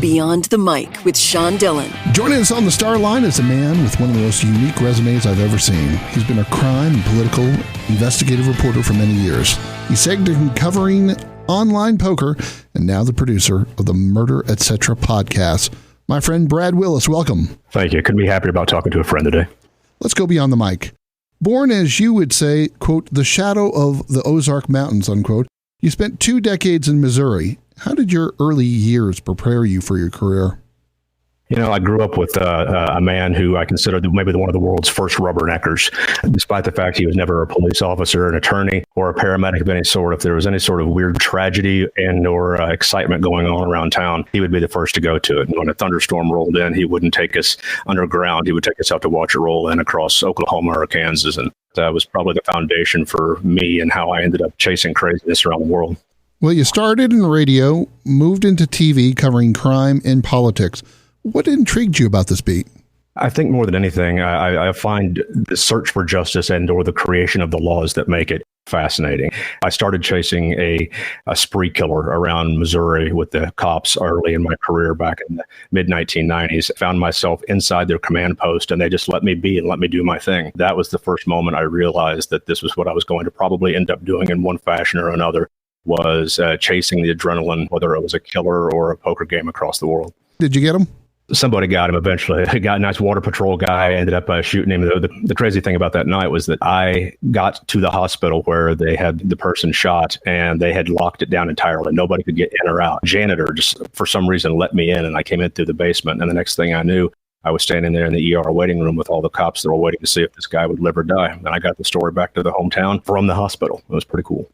Beyond the Mic with Sean Dillon. Joining us on the star line is a man with one of the most unique resumes I've ever seen. He's been a crime and political investigative reporter for many years. He segued in covering online poker and now the producer of the Murder Etc. podcast. My friend Brad Willis, welcome. Thank you. Couldn't be happier about talking to a friend today. Let's go beyond the mic. Born, as you would say, quote, the shadow of the Ozark Mountains, unquote, you spent 2 decades in Missouri. How did your early years prepare you for your career? You know, I grew up with a man who I considered maybe one of the world's first rubberneckers, despite the fact he was never a police officer, an attorney, or a paramedic of any sort. If there was any sort of weird tragedy and or excitement going on around town, he would be the first to go to it. And when a thunderstorm rolled in, he wouldn't take us underground. He would take us out to watch it roll in across Oklahoma or Kansas. And that was probably the foundation for me and how I ended up chasing craziness around the world. Well, you started in radio, moved into TV covering crime and politics. What intrigued you about this beat? I think more than anything, I find the search for justice and or the creation of the laws that make it fascinating. I started chasing a spree killer around Missouri with the cops early in my career back in the mid-1990s. Found myself inside their command post, and they just let me be and let me do my thing. That was the first moment I realized that this was what I was going to probably end up doing in one fashion or another, was chasing the adrenaline, whether it was a killer or a poker game across the world. Did you get him? Somebody got him eventually. I got a nice Border Patrol guy, ended up shooting him. The crazy thing about that night was that I got to the hospital where they had the person shot, and they had locked it down entirely. Nobody could get in or out. Janitor just, for some reason, let me in, and I came in through the basement. And the next thing I knew, I was standing there in the ER waiting room with all the cops that were waiting to see if this guy would live or die. And I got the story back to the hometown from the hospital. It was pretty cool.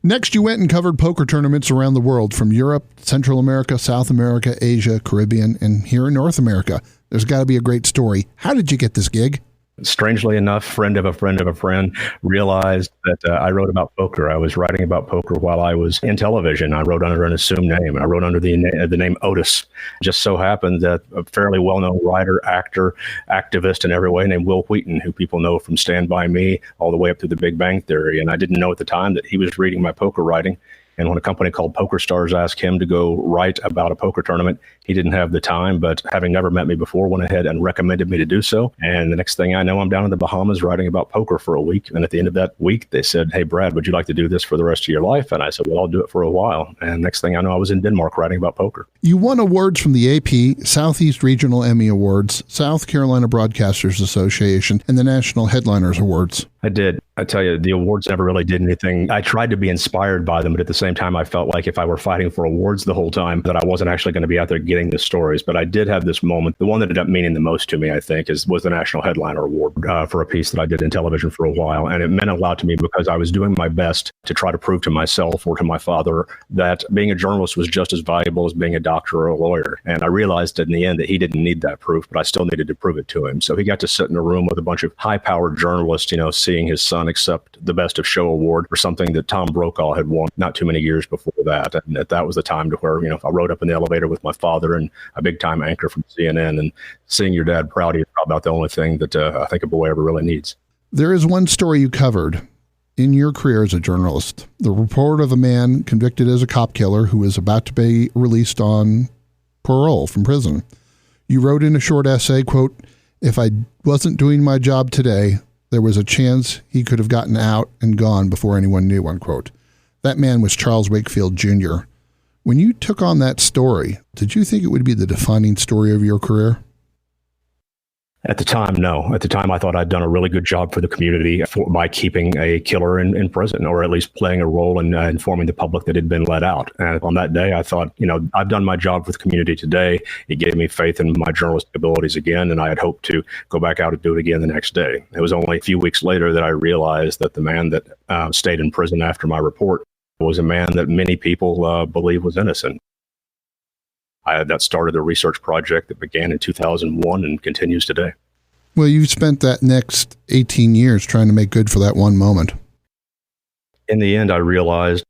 Next, you went and covered poker tournaments around the world, from Europe, Central America, South America, Asia, Caribbean, and here in North America. There's got to be a great story. How did you get this gig? Strangely enough, friend of a friend of a friend realized that I wrote about poker. I was writing about poker while I was in television. I wrote under an assumed name. I wrote under the name Otis. Just so happened that a fairly well-known writer, actor, activist in every way named Will Wheaton, who people know from Stand By Me all the way up to The Big Bang Theory. And I didn't know at the time that he was reading my poker writing. And when a company called Poker Stars asked him to go write about a poker tournament, he didn't have the time, but having never met me before, went ahead and recommended me to do so. And the next thing I know, I'm down in the Bahamas writing about poker for a week. And at the end of that week, they said, "Hey, Brad, would you like to do this for the rest of your life?" And I said, "Well, I'll do it for a while." And next thing I know, I was in Denmark writing about poker. You won awards from the AP, Southeast Regional Emmy Awards, South Carolina Broadcasters Association, and the National Headliners Awards. I did. I tell you, the awards never really did anything. I tried to be inspired by them, but at the same time, I felt like if I were fighting for awards the whole time, that I wasn't actually going to be out there getting the stories. But I did have this moment. The one that ended up meaning the most to me, I think, was the National Headliner Award for a piece that I did in television for a while. And it meant a lot to me because I was doing my best to try to prove to myself or to my father that being a journalist was just as valuable as being a doctor or a lawyer. And I realized in the end that he didn't need that proof, but I still needed to prove it to him. So he got to sit in a room with a bunch of high-powered journalists, seeing his son accept the Best of Show award for something that Tom Brokaw had won not too many years before that. And that was the time to where, I rode up in the elevator with my father and a big-time anchor from CNN, and seeing your dad proud of you is probably about the only thing that I think a boy ever really needs. There is one story you covered in your career as a journalist, the report of a man convicted as a cop killer who is about to be released on parole from prison. You wrote in a short essay, quote, "If I wasn't doing my job today, there was a chance he could have gotten out and gone before anyone knew," unquote. That man was Charles Wakefield Jr. When you took on that story, did you think it would be the defining story of your career? At the time, no. At the time, I thought I'd done a really good job for the community by keeping a killer in prison, or at least playing a role in informing the public that had been let out. And on that day, I thought, I've done my job for the community today. It gave me faith in my journalistic abilities again, and I had hoped to go back out and do it again the next day. It was only a few weeks later that I realized that the man that stayed in prison after my report was a man that many people believe was innocent. That started a research project that began in 2001 and continues today. Well, you spent that next 18 years trying to make good for that one moment. In the end, I realized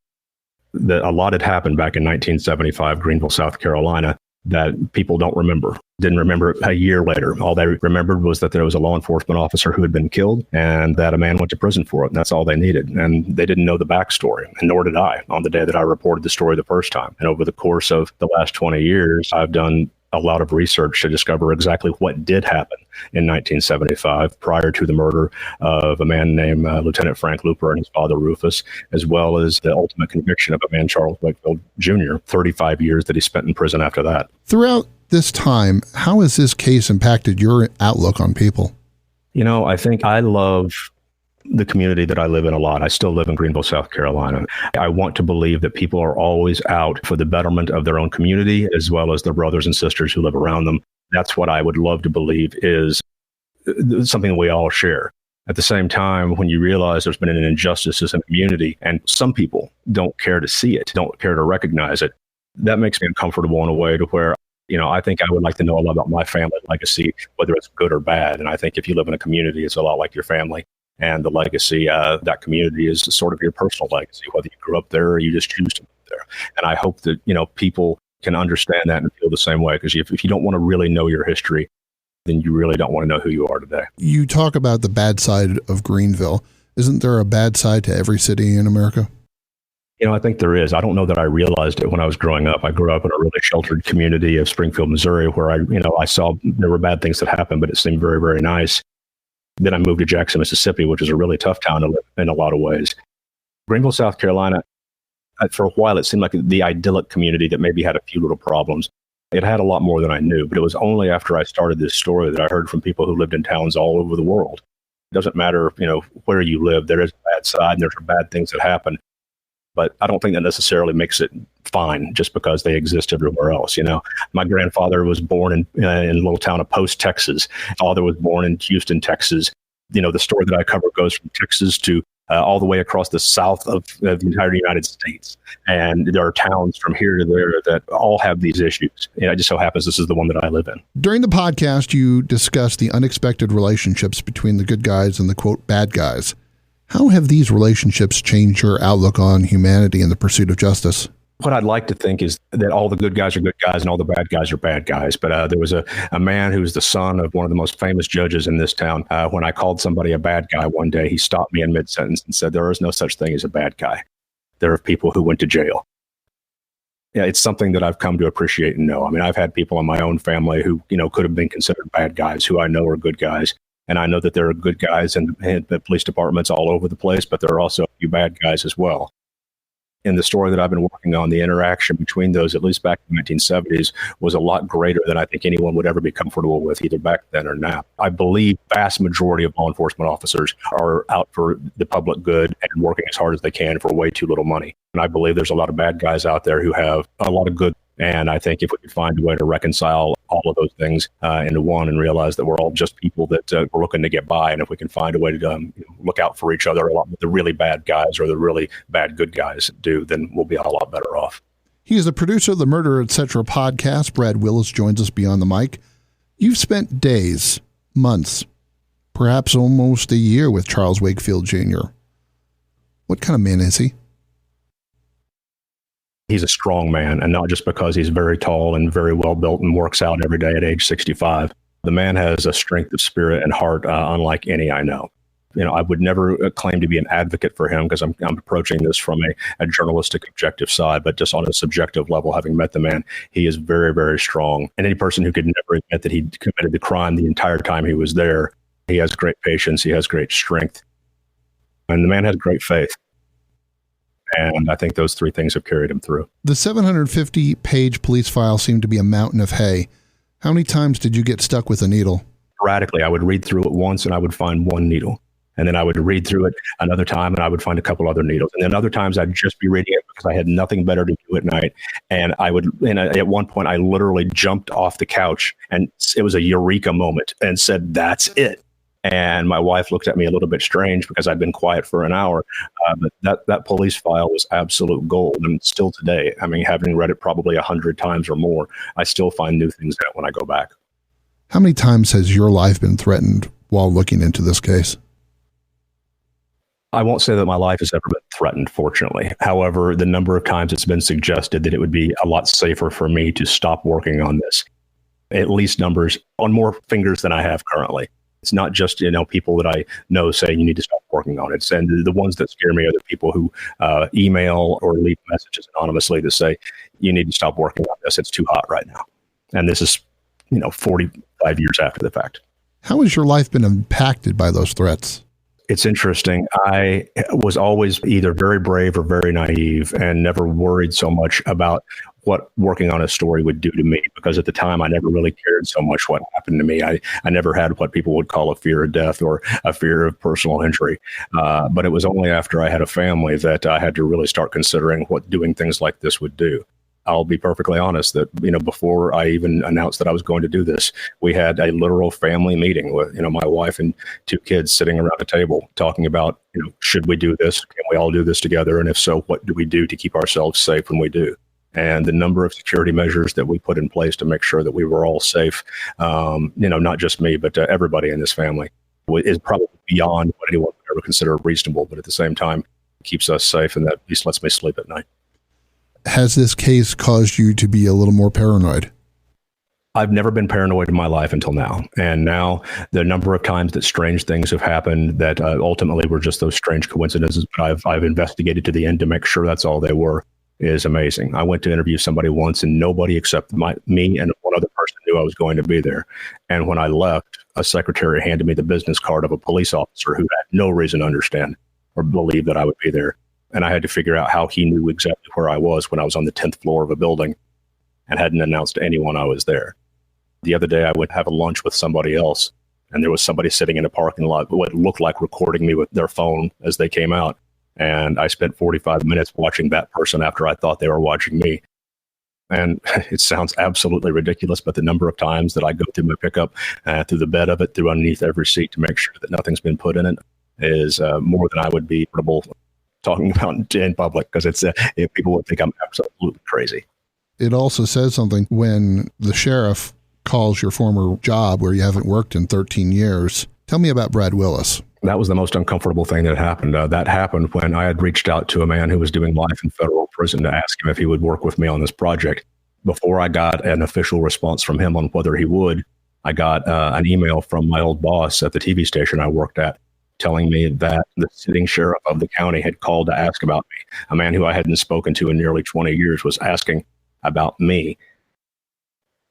that a lot had happened back in 1975, Greenville, South Carolina, that people don't remember. Didn't remember it a year later. All they remembered was that there was a law enforcement officer who had been killed and that a man went to prison for it. And that's all they needed. And they didn't know the backstory, and nor did I on the day that I reported the story the first time. And over the course of the last 20 years, I've done a lot of research to discover exactly what did happen in 1975 prior to the murder of a man named Lieutenant Frank Looper and his father Rufus, as well as the ultimate conviction of a man, Charles Wakefield Jr., 35 years that he spent in prison after that. Throughout this time, how has this case impacted your outlook on people? You know, I think I love the community that I live in a lot. I still live in Greenville, South Carolina. I want to believe that people are always out for the betterment of their own community, as well as their brothers and sisters who live around them. That's what I would love to believe is something we all share. At the same time, when you realize there's been an injustice in the community and some people don't care to see it, don't care to recognize it, that makes me uncomfortable in a way to where, you know, I think I would like to know a lot about my family legacy, whether it's good or bad. And I think if you live in a community, it's a lot like your family. And the legacy, that community is sort of your personal legacy, whether you grew up there or you just choose to live there. And I hope that, you know, people can understand that and feel the same way. Because if you don't want to really know your history, then you really don't want to know who you are today. You talk about the bad side of Greenville. Isn't there a bad side to every city in America? You know, I think there is. I don't know that I realized it when I was growing up. I grew up in a really sheltered community of Springfield, Missouri, where I saw there were bad things that happened, but it seemed very, very nice. Then I moved to Jackson, Mississippi, which is a really tough town to live in a lot of ways. Greenville, South Carolina, for a while, it seemed like the idyllic community that maybe had a few little problems. It had a lot more than I knew, but it was only after I started this story that I heard from people who lived in towns all over the world. It doesn't matter, you know, where you live. There is a bad side and there's bad things that happen. But I don't think that necessarily makes it fine just because they exist everywhere else. You know, my grandfather was born in a little town of Post, Texas. Father was born in Houston, Texas. You know, the story that I cover goes from Texas to all the way across the south of the entire United States. And there are towns from here to there that all have these issues. And it just so happens this is the one that I live in. During the podcast, you discussed the unexpected relationships between the good guys and the, quote, bad guys. How have these relationships changed your outlook on humanity and the pursuit of justice? What I'd like to think is that all the good guys are good guys and all the bad guys are bad guys. But there was a man who was the son of one of the most famous judges in this town. When I called somebody a bad guy one day, he stopped me in mid-sentence and said, there is no such thing as a bad guy. There are people who went to jail. Yeah, it's something that I've come to appreciate and know. I mean, I've had people in my own family who, you know, could have been considered bad guys who I know are good guys. And I know that there are good guys in the police departments all over the place, but there are also a few bad guys as well. In the story that I've been working on, the interaction between those, at least back in the 1970s, was a lot greater than I think anyone would ever be comfortable with, either back then or now. I believe the vast majority of law enforcement officers are out for the public good and working as hard as they can for way too little money. And I believe there's a lot of bad guys out there who have a lot of good. And I think if we could find a way to reconcile all of those things into one and realize that we're all just people that we're looking to get by, and if we can find a way to look out for each other a lot, the really bad guys or the really bad good guys do, then we'll be a lot better off. He is the producer of the Murder, Etc. podcast. Brad Willis joins us beyond the mic. You've spent days, months, perhaps almost a year with Charles Wakefield Jr. What kind of man is he? He's a strong man, and not just because he's very tall and very well built and works out every day at age 65. The man has a strength of spirit and heart unlike any I know. You know, I would never claim to be an advocate for him because I'm approaching this from a journalistic objective side, but just on a subjective level, having met the man, he is very, very strong. And any person who could never admit that he committed the crime the entire time he was there, he has great patience, he has great strength, and the man has great faith. And I think those three things have carried him through. The 750-page police file seemed to be a mountain of hay. How many times did you get stuck with a needle? Radically, I would read through it once and I would find one needle. And then I would read through it another time and I would find a couple other needles. And then other times I'd just be reading it because I had nothing better to do at night. And at one point, I literally jumped off the couch and it was a eureka moment and said, that's it. And my wife looked at me a little bit strange because I'd been quiet for an hour. But that police file was absolute gold. And still today, I mean, having read it probably 100 times or more, I still find new things in it when I go back. How many times has your life been threatened while looking into this case? I won't say that my life has ever been threatened, fortunately. However, the number of times it's been suggested that it would be a lot safer for me to stop working on this, at least numbers on more fingers than I have currently. It's not just, people that I know saying you need to stop working on it. And the ones that scare me are the people who email or leave messages anonymously to say, you need to stop working on this. It's too hot right now. And this is, 45 years after the fact. How has your life been impacted by those threats? It's interesting. I was always either very brave or very naive and never worried so much about what working on a story would do to me, because at the time I never really cared so much what happened to me. I never had what people would call a fear of death or a fear of personal injury. But it was only after I had a family that I had to really start considering what doing things like this would do. I'll be perfectly honest that, before I even announced that I was going to do this, we had a literal family meeting with, my wife and 2 kids sitting around a table talking about, should we do this? Can we all do this together? And if so, what do we do to keep ourselves safe when we do? And the number of security measures that we put in place to make sure that we were all safe, not just me, but everybody in this family is probably beyond what anyone would ever consider reasonable. But at the same time, keeps us safe, and that at least lets me sleep at night. Has this case caused you to be a little more paranoid? I've never been paranoid in my life until now. And now the number of times that strange things have happened that ultimately were just those strange coincidences, but I've investigated to the end to make sure that's all they were, is amazing. I went to interview somebody once and nobody except me and one other person knew I was going to be there. And when I left, a secretary handed me the business card of a police officer who had no reason to understand or believe that I would be there. And I had to figure out how he knew exactly where I was when I was on the 10th floor of a building and hadn't announced to anyone I was there. The other day, I went to have a lunch with somebody else, and there was somebody sitting in a parking lot who looked like recording me with their phone as they came out. And I spent 45 minutes watching that person after I thought they were watching me. And it sounds absolutely ridiculous, but the number of times that I go through my pickup, through the bed of it, through underneath every seat to make sure that nothing's been put in it is more than I would be comfortable talking about in public, because it's people would think I'm absolutely crazy. It also says something when the sheriff calls your former job where you haven't worked in 13 years. Tell me about Brad Willis. That was the most uncomfortable thing that happened. That happened when I had reached out to a man who was doing life in federal prison to ask him if he would work with me on this project. Before I got an official response from him on whether he would, I got an email from my old boss at the TV station I worked at, telling me that the sitting sheriff of the county had called to ask about me. A man who I hadn't spoken to in nearly 20 years was asking about me.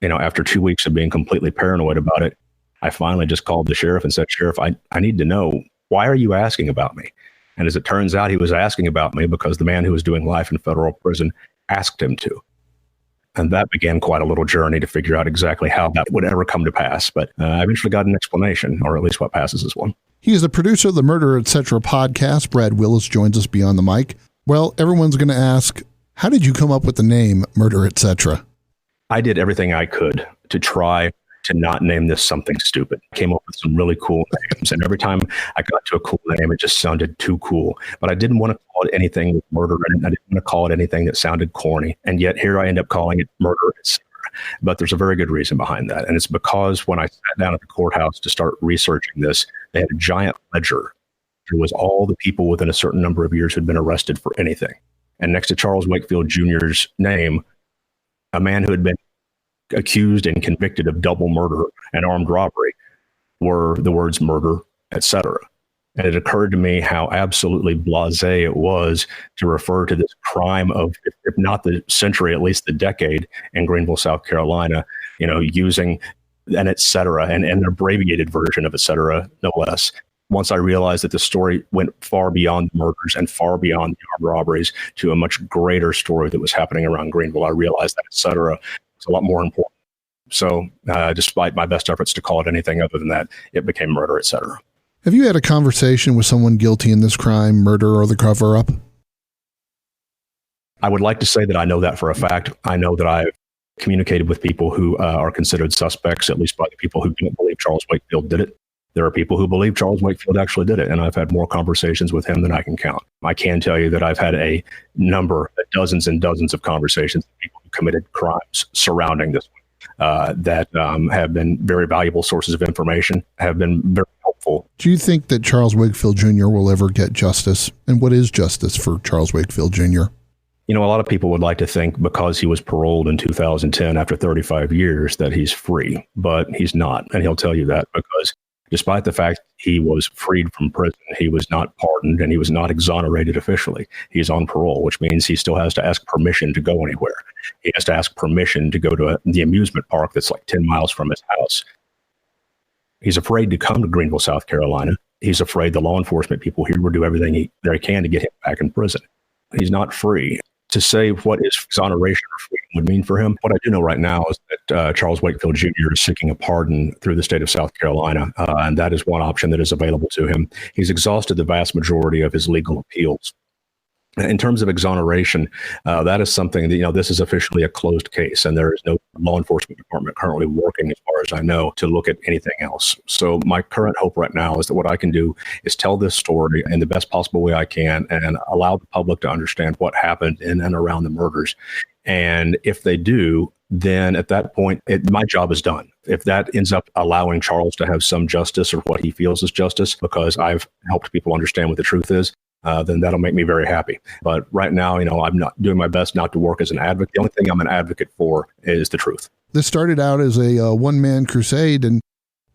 After 2 weeks of being completely paranoid about it, I finally just called the sheriff and said, Sheriff, I need to know, why are you asking about me? And as it turns out, he was asking about me because the man who was doing life in federal prison asked him to. And that began quite a little journey to figure out exactly how that would ever come to pass. But I eventually got an explanation, or at least what passes as one. He is the producer of the Murder, Etc. podcast. Brad Willis joins us beyond the mic. Well, everyone's going to ask, how did you come up with the name Murder, Etc.? I did everything I could to try to not name this something stupid. Came up with some really cool names. And every time I got to a cool name, it just sounded too cool. But I didn't want to call it anything with murder in it. I didn't want to call it anything that sounded corny. And yet here I end up calling it Murder, Etc. But there's a very good reason behind that. And it's because when I sat down at the courthouse to start researching this, they had a giant ledger. There was all the people within a certain number of years who'd been arrested for anything. And next to Charles Wakefield Jr.'s name, a man who had been accused and convicted of double murder and armed robbery, were the words Murder, Etc. And it occurred to me how absolutely blasé it was to refer to this crime of, if not the century, at least the decade in Greenville, South Carolina, using an etc. and an abbreviated version of etc. no less. Once I realized that the story went far beyond murders and far beyond the armed robberies to a much greater story that was happening around Greenville, I realized that etc. was a lot more important. So despite my best efforts to call it anything other than that, it became Murder, Etc. Have you had a conversation with someone guilty in this crime, murder, or the cover-up? I would like to say that I know that for a fact. I know that I've communicated with people who are considered suspects, at least by the people who don't believe Charles Wakefield did it. There are people who believe Charles Wakefield actually did it, and I've had more conversations with him than I can count. I can tell you that I've had a number, dozens and dozens of conversations with people who committed crimes surrounding this one that have been very valuable sources of information, have been very helpful helpful. Do you think that Charles Wakefield Jr. will ever get justice? And what is justice for Charles Wakefield Jr.? You know, a lot of people would like to think because he was paroled in 2010 after 35 years that he's free, but he's not. And he'll tell you that because despite the fact he was freed from prison, he was not pardoned and he was not exonerated officially. He's on parole, which means he still has to ask permission to go anywhere. He has to ask permission to go to the amusement park that's like 10 miles from his house. He's afraid to come to Greenville, South Carolina. He's afraid the law enforcement people here will do everything they can to get him back in prison. He's not free. To say what is exoneration or freedom would mean for him, what I do know right now is that Charles Wakefield Jr. is seeking a pardon through the state of South Carolina, and that is one option that is available to him. He's exhausted the vast majority of his legal appeals. In terms of exoneration, that is something that, this is officially a closed case, and there is no law enforcement department currently working, as far as I know, to look at anything else. So my current hope right now is that what I can do is tell this story in the best possible way I can and allow the public to understand what happened in and around the murders. And if they do, then at that point, my job is done. If that ends up allowing Charles to have some justice or what he feels is justice, because I've helped people understand what the truth is, then that'll make me very happy. But right now, I'm not doing my best not to work as an advocate. The only thing I'm an advocate for is the truth. This started out as a one-man crusade, and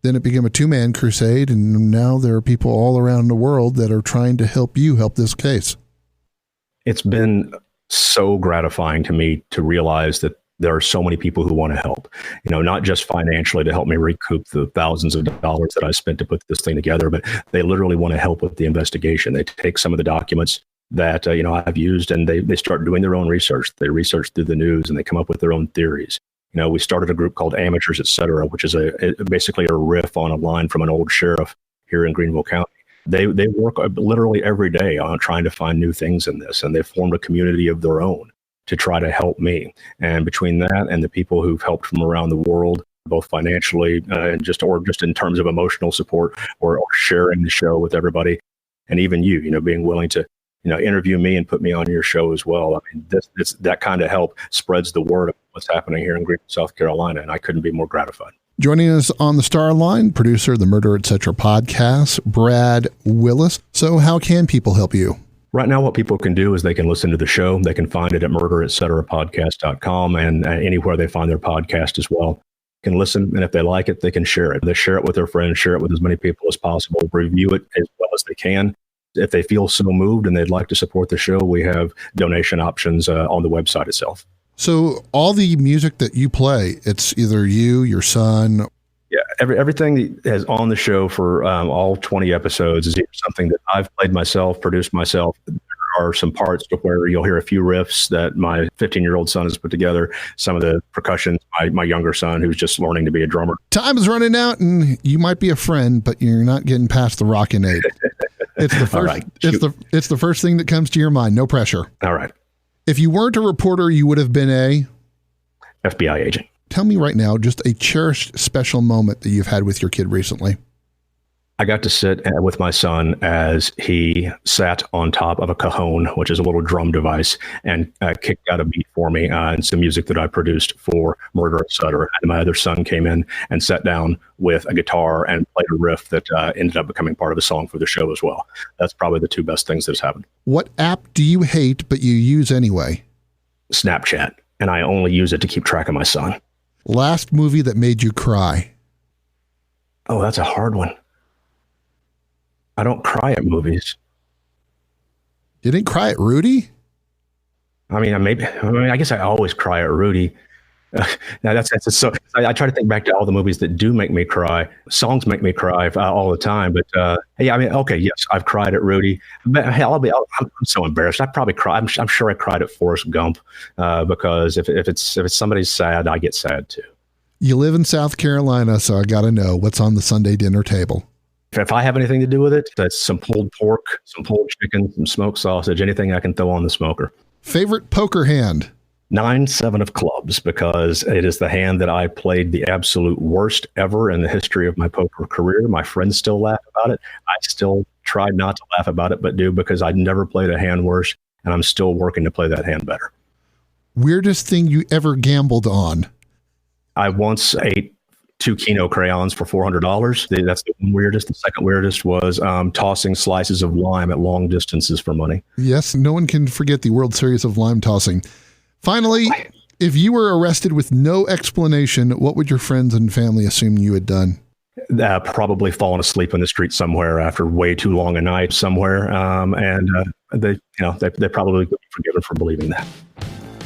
then it became a two-man crusade, and now there are people all around the world that are trying to help you help this case. It's been so gratifying to me to realize that there are so many people who want to help, not just financially to help me recoup the thousands of dollars that I spent to put this thing together, but they literally want to help with the investigation. They take some of the documents that, I've used, and they start doing their own research. They research through the news and they come up with their own theories. We started a group called Amateurs, et Cetera, which is basically a riff on a line from an old sheriff here in Greenville County. They work literally every day on trying to find new things in this, and they've formed a community of their own to try to help me. And between that and the people who've helped from around the world, both financially and just in terms of emotional support or sharing the show with everybody, and even you, being willing to, interview me and put me on your show as well. I mean, that kind of help spreads the word of what's happening here in Greenville, South Carolina, and I couldn't be more gratified. Joining us on the Star Line, producer of the Murder, Etc. podcast, Brad Willis. So how can people help you? Right now, what people can do is they can listen to the show. They can find it at murderetcetera.podcast.com and anywhere they find their podcast as well. Can listen, and if they like it, they can share it. They share it with their friends, share it with as many people as possible, review it as well as they can. If they feel so moved and they'd like to support the show, we have donation options on the website itself. So all the music that you play, it's either you, your son. Yeah, everything that is on the show for all 20 episodes is either something that I've played myself, produced myself. There are some parts where you'll hear a few riffs that my 15-year-old son has put together. Some of the percussion, my younger son, who's just learning to be a drummer. Time is running out, and you might be a friend, but you're not getting past the rockin' eight. It's the first. Right. It's the first thing that comes to your mind. No pressure. All right. If you weren't a reporter, you would have been a FBI agent. Tell me right now, just a cherished special moment that you've had with your kid recently. I got to sit with my son as he sat on top of a cajon, which is a little drum device, and kicked out a beat for me and some music that I produced for Murder, Etc. And my other son came in and sat down with a guitar and played a riff that ended up becoming part of a song for the show as well. That's probably the two best things that's happened. What app do you hate but you use anyway? Snapchat, and I only use it to keep track of my son. Last movie that made you cry? Oh, that's a hard one. I don't cry at movies. You didn't cry at Rudy? I guess I always cry at Rudy. Now so. I try to think back to all the movies that do make me cry. Songs make me cry all the time. But yes, I've cried at Rudy. But hell, I'm so embarrassed. I probably cry. I'm sure I cried at Forrest Gump because if it's somebody's sad, I get sad too. You live in South Carolina, so I got to know what's on the Sunday dinner table. If I have anything to do with it, that's some pulled pork, some pulled chicken, some smoked sausage, anything I can throw on the smoker. Favorite poker hand? 9-7 of clubs, because it is the hand that I played the absolute worst ever in the history of my poker career. My friends still laugh about it. I still try not to laugh about it, but do, because I'd never played a hand worse, and I'm still working to play that hand better. Weirdest thing you ever gambled on? I once ate 2 Kino crayons for $400. That's the one weirdest. The second weirdest was tossing slices of lime at long distances for money. Yes, no one can forget the World Series of lime tossing. Finally, if you were arrested with no explanation, what would your friends and family assume you had done? Probably fallen asleep in the street somewhere after way too long a night somewhere. They probably would be forgiven for believing that.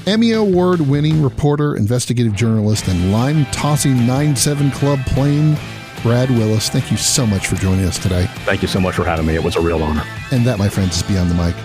Emmy Award-winning reporter, investigative journalist, and lime-tossing 9-7 Club plane, Brad Willis. Thank you so much for joining us today. Thank you so much for having me. It was a real honor. And that, my friends, is Beyond the Mic.